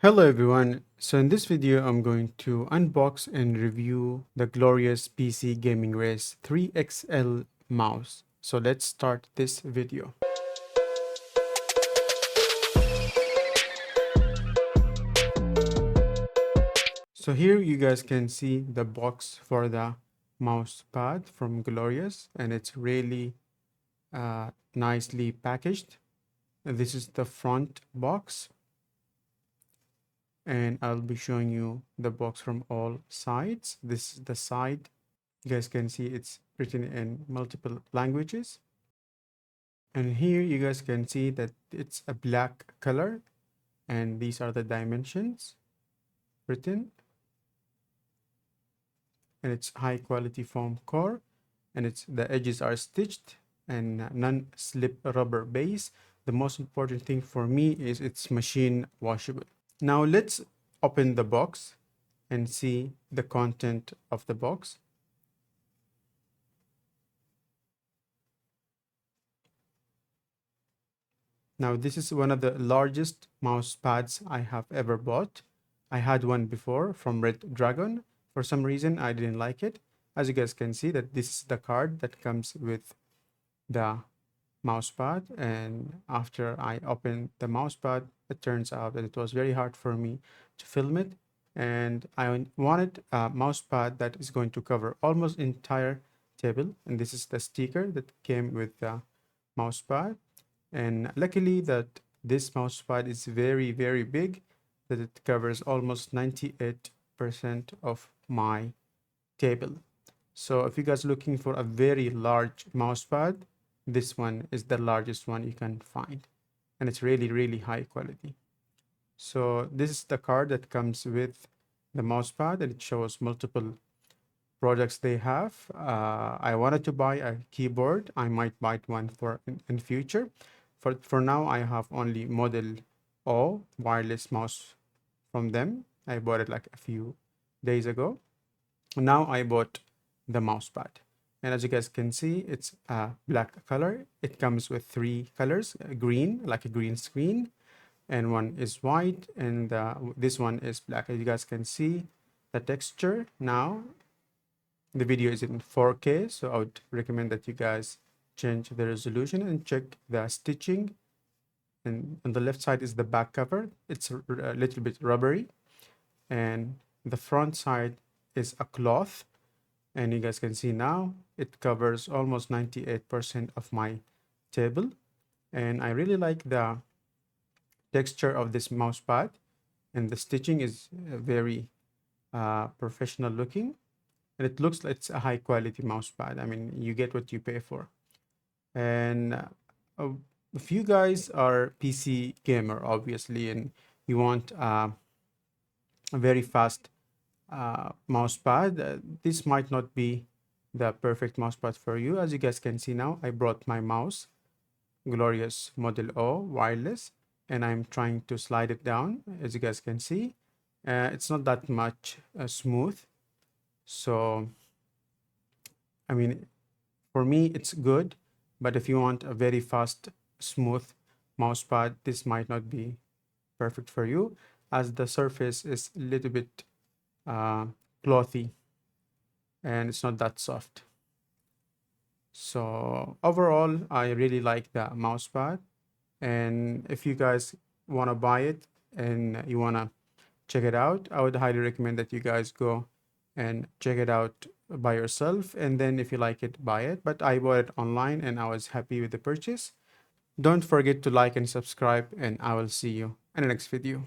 Hello everyone, so in this video I'm going to unbox and review the glorious PC Gaming Race 3XL mouse. So let's start this video. So here you guys can see the box for the mouse pad from Glorious, and it's really nicely packaged. And this is the front box, and I'll be showing you the box from all sides. This is the side. You guys can see it's written in multiple languages. And here you guys can see that it's a black color, and these are the dimensions written, and it's high quality foam core, and the edges are stitched and non-slip rubber base. The most important thing for me is it's machine washable. Now let's open the box and see the content of the box. Now this is one of the largest mouse pads I have ever bought. I had one before from Red Dragon. For some reason I didn't like it. As you guys can see, that this is the card that comes with the mouse pad, and after I opened the mouse pad, it turns out that it was very hard for me to film it, and I wanted a mouse pad that is going to cover almost entire table, and this is the sticker that came with the mouse pad. And luckily that this mouse pad is very big, that it covers almost 98% of my table. So if you guys are looking for a very large mouse pad, this one is the largest one you can find, and it's really high quality. So this is the card that comes with the mouse pad, and it shows multiple products they have. I wanted to buy a keyboard. I might buy one for in future. For now, I have only model O wireless mouse from them. I bought it like a few days ago. Now I bought the mouse pad, and as you guys can see, it's a black color. It comes with three colors: green, like a green screen, and one is white, and this one is black. As you guys can see the texture now. The video is in 4K, so I would recommend that you guys change the resolution and check the stitching. And on the left side is the back cover. It's a little bit rubbery, and the front side is a cloth, and you guys can see now it covers almost 98% of my table. And I really like the texture of this mouse pad, and the stitching is very professional looking, and it looks like it's a high quality mouse pad. I mean, you get what you pay for. And if you guys are PC gamer, obviously, and you want a very fast mouse pad, this might not be the perfect mouse pad for you. As you guys can see now, I brought my mouse, Glorious Model O wireless, and I'm trying to slide it down. As you guys can see, it's not that much smooth. So, I mean, for me, it's good, but if you want a very fast, smooth mouse pad, this might not be perfect for you, as the surface is a little bit clothy and it's not that soft. So overall, I really like the mouse pad, and if you guys want to buy it and you want to check it out, I would highly recommend that you guys go and check it out by yourself, and then if you like it, buy it. But I bought it online and I was happy with the purchase. Don't forget to like and subscribe, and I will see you in the next video.